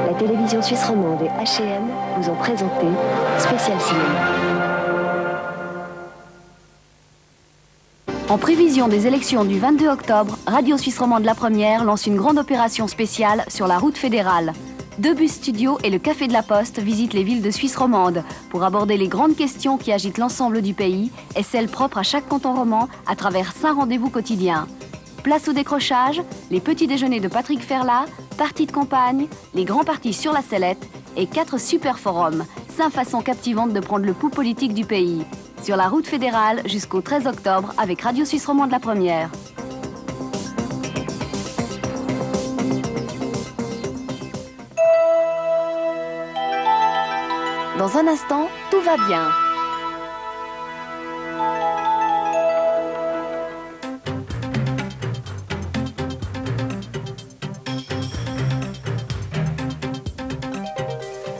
La télévision suisse romande et H&M vous ont présenté Spécial Cinéma. En prévision des élections du 22 octobre, Radio Suisse Romande La Première lance une grande opération spéciale sur la route fédérale. 2 bus studios et le Café de la Poste visitent les villes de Suisse romande pour aborder les grandes questions qui agitent l'ensemble du pays et celles propres à chaque canton roman à travers 5 rendez-vous quotidiens. Place au décrochage, les petits déjeuners de Patrick Ferlat, parties de campagne, les grands partis sur la sellette et 4 super forums, 5 façons captivantes de prendre le pouls politique du pays. Sur la route fédérale jusqu'au 13 octobre avec Radio Suisse Romande La Première. Dans un instant, tout va bien.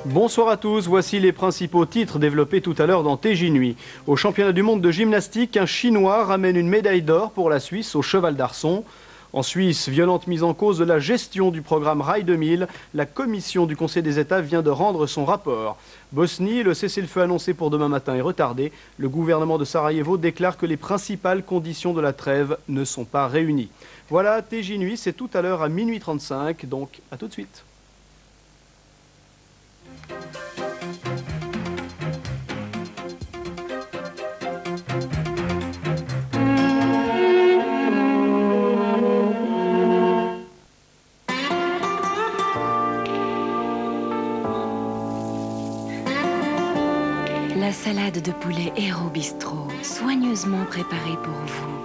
Bonsoir à tous, voici les principaux titres développés tout à l'heure dans TJ Nuit. Au championnat du monde de gymnastique, un Chinois ramène une médaille d'or pour la Suisse au cheval d'arçon. En Suisse, violente mise en cause de la gestion du programme Rail 2000, la commission du Conseil des États vient de rendre son rapport. Bosnie, le cessez-le-feu annoncé pour demain matin est retardé. Le gouvernement de Sarajevo déclare que les principales conditions de la trêve ne sont pas réunies. Voilà, TJ Nuit, c'est tout à l'heure à minuit 35, donc à tout de suite. La salade de poulet Héros Bistro, soigneusement préparée pour vous.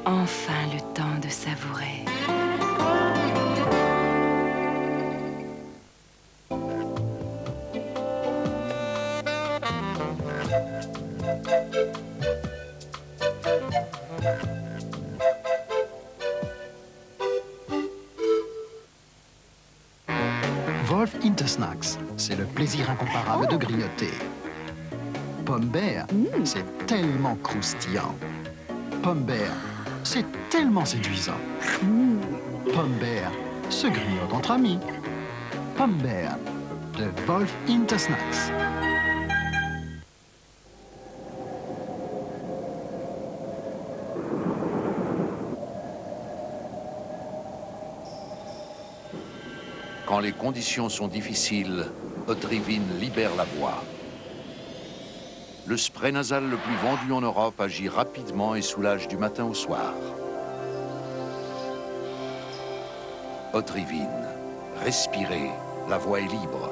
Enfin le temps de savourer. Wolf Intersnacks, c'est le plaisir incomparable de grignoter. Pomme Bear, c'est tellement croustillant. Pomme Bear, c'est tellement séduisant. Pomme Bear, se grignote entre amis. Pomme Bear, de Wolf Intersnacks. Quand les conditions sont difficiles, Otrivine libère la voix. Le spray nasal le plus vendu en Europe agit rapidement et soulage du matin au soir. Otrivine. Respirez, la voix est libre.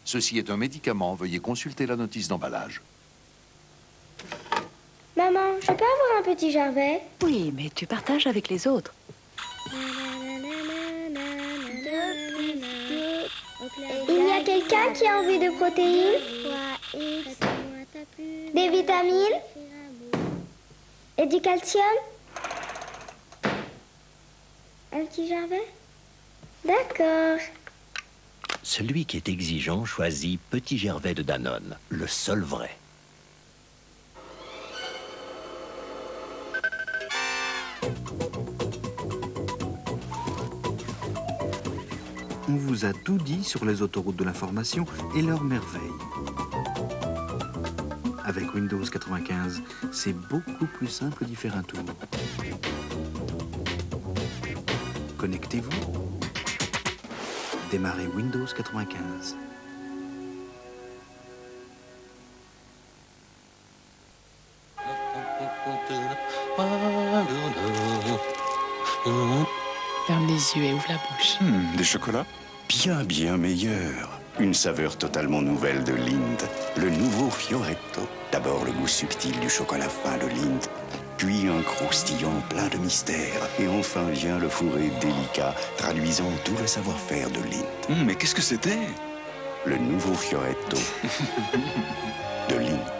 Ceci est un médicament, veuillez consulter la notice d'emballage. Maman, je peux avoir un petit Gervais? Oui, mais tu partages avec les autres. Il y a quelqu'un qui a envie de protéines? Des vitamines? Et du calcium? Un petit Gervais? D'accord. Celui qui est exigeant choisit Petit Gervais de Danone, le seul vrai. On vous a tout dit sur les autoroutes de l'information et leurs merveilles. Avec Windows 95, c'est beaucoup plus simple d'y faire un tour. Connectez-vous. Démarrez Windows 95. Ferme les yeux et ouvre la bouche. Des chocolats? Bien meilleur. Une saveur totalement nouvelle de Lindt. Le nouveau Fioretto. D'abord le goût subtil du chocolat fin de Lindt, puis un croustillant plein de mystère. Et enfin vient le fourré délicat, traduisant tout le savoir-faire de Lindt. Mais qu'est-ce que c'était? Le nouveau Fioretto de Lindt.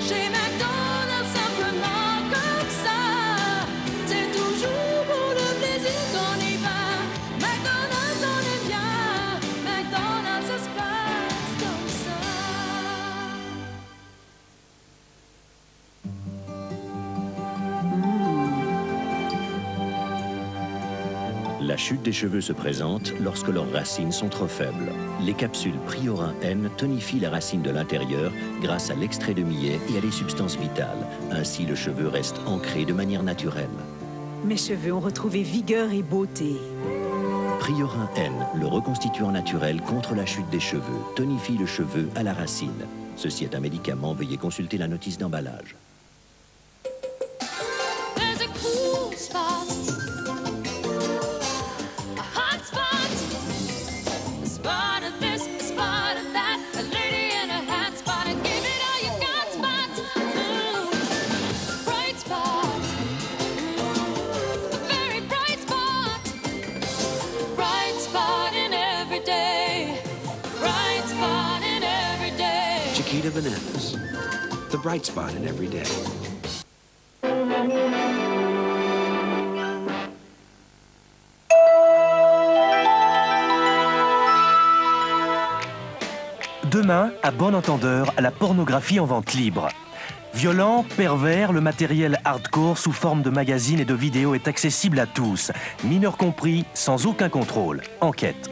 Chez McDonald's, simplement comme ça, c'est toujours La chute des cheveux se présente lorsque leurs racines sont trop faibles. Les capsules Priorin N tonifient les racines de l'intérieur grâce à l'extrait de millet et à des substances vitales. Ainsi, le cheveu reste ancré de manière naturelle. Mes cheveux ont retrouvé vigueur et beauté. Priorin N, le reconstituant naturel contre la chute des cheveux, tonifie le cheveu à la racine. Ceci est un médicament, veuillez consulter la notice d'emballage. Chiquita Bananas, the bright spot in every day. Demain, à bon entendeur, la pornographie en vente libre. Violent, pervers, le matériel hardcore sous forme de magazines et de vidéos est accessible à tous, mineurs compris, sans aucun contrôle. Enquête.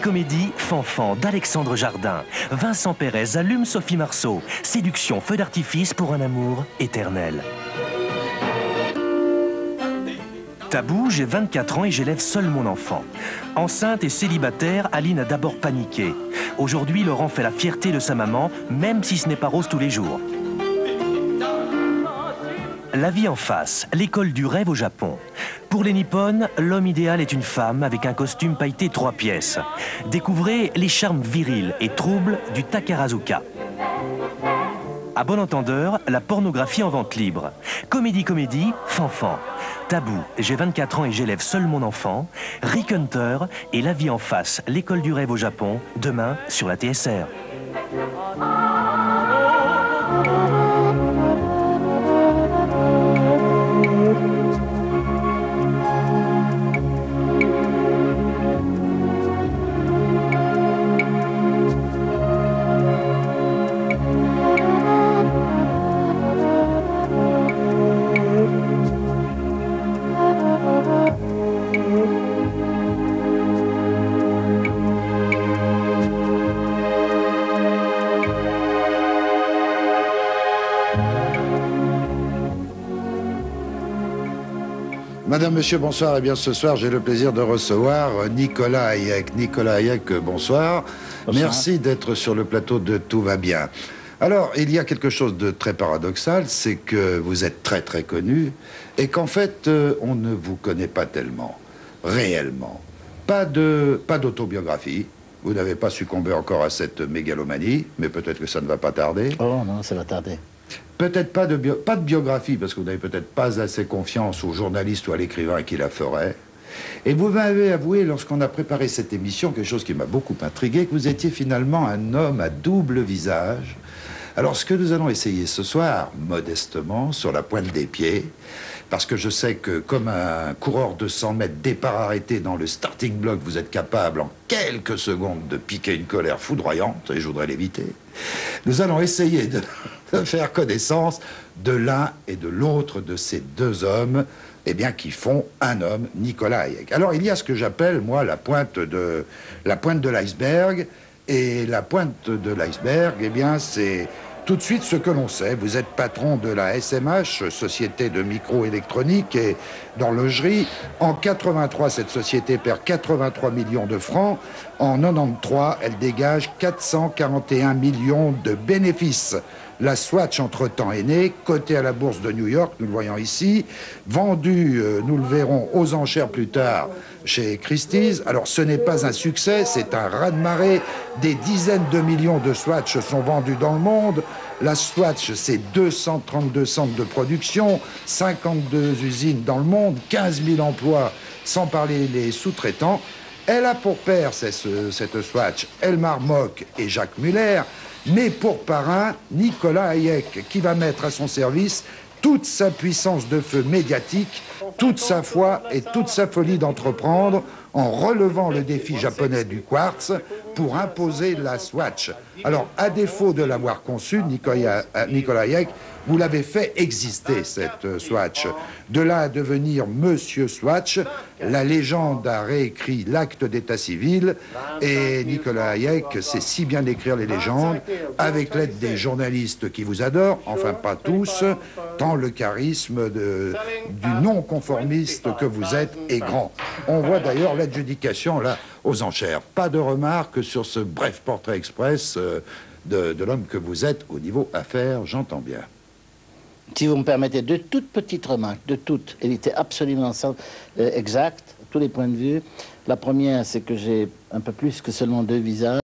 Comédie, Fanfan d'Alexandre Jardin. Vincent Pérez allume Sophie Marceau. Séduction, feu d'artifice pour un amour éternel. Tabou, j'ai 24 ans et j'élève seul mon enfant. Enceinte et célibataire, Aline a d'abord paniqué. Aujourd'hui, Laurent fait la fierté de sa maman, même si ce n'est pas rose tous les jours. La vie en face, l'école du rêve au Japon. Pour les Nippones, l'homme idéal est une femme avec un costume pailleté 3 pièces. Découvrez les charmes virils et troubles du Takarazuka. À bon entendeur, la pornographie en vente libre. Comédie, Fanfan. Tabou, j'ai 24 ans et j'élève seul mon enfant. Rick Hunter et La vie en face, l'école du rêve au Japon, demain sur la TSR. Madame, Monsieur, bonsoir. Eh bien, ce soir, j'ai le plaisir de recevoir Nicolas Hayek. Nicolas Hayek, bonsoir. Merci d'être sur le plateau de Tout va bien. Alors, il y a quelque chose de très paradoxal, c'est que vous êtes très très connu et qu'en fait, on ne vous connaît pas tellement, réellement. Pas d'autobiographie. Vous n'avez pas succombé encore à cette mégalomanie, mais peut-être que ça ne va pas tarder. Oh non, ça va tarder. Peut-être pas de biographie, parce que vous n'avez peut-être pas assez confiance au journaliste ou à l'écrivain qui la ferait. Et vous m'avez avoué, lorsqu'on a préparé cette émission, quelque chose qui m'a beaucoup intrigué, que vous étiez finalement un homme à double visage. Alors, ce que nous allons essayer ce soir, modestement, sur la pointe des pieds, parce que je sais que, comme un coureur de 100 mètres départ arrêté dans le starting block, vous êtes capable, en quelques secondes, de piquer une colère foudroyante, et je voudrais l'éviter. Nous allons essayer de faire connaissance de l'un et de l'autre de ces deux hommes, eh bien, qui font un homme, Nicolas Hayek. Alors, il y a ce que j'appelle, moi, la pointe de l'iceberg, et la pointe de l'iceberg, eh bien, c'est tout de suite ce que l'on sait. Vous êtes patron de la SMH, Société de microélectronique et d'horlogerie. En 83, cette société perd 83 millions de francs. En 93, elle dégage 441 millions de bénéfices. La Swatch, entre-temps, est née, cotée à la bourse de New York, nous le voyons ici, vendue, nous le verrons, aux enchères plus tard chez Christie's. Alors, ce n'est pas un succès, c'est un raz-de-marée. Des dizaines de millions de Swatch sont vendus dans le monde. La Swatch, c'est 232 centres de production, 52 usines dans le monde, 15 000 emplois, sans parler les sous-traitants. Elle a pour père, cette Swatch, Elmar Mock et Jacques Muller, mais pour parrain, Nicolas Hayek, qui va mettre à son service toute sa puissance de feu médiatique toute sa foi et toute sa folie d'entreprendre en relevant le défi japonais du quartz pour imposer la Swatch. Alors, à défaut de l'avoir conçue, Nicolas Hayek, vous l'avez fait exister, cette Swatch. De là à devenir Monsieur Swatch, la légende a réécrit l'acte d'état civil et Nicolas Hayek sait si bien écrire les légendes avec l'aide des journalistes qui vous adorent, enfin pas tous, tant le charisme du non-conformiste que vous êtes est grand. On voit d'ailleurs l'adjudication là aux enchères. Pas de remarques sur ce bref portrait express de l'homme que vous êtes au niveau affaires, j'entends bien. Si vous me permettez, de toutes petites remarques, de toutes. Elle était absolument exacte, à tous les points de vue. La première, c'est que j'ai un peu plus que seulement 2 visages.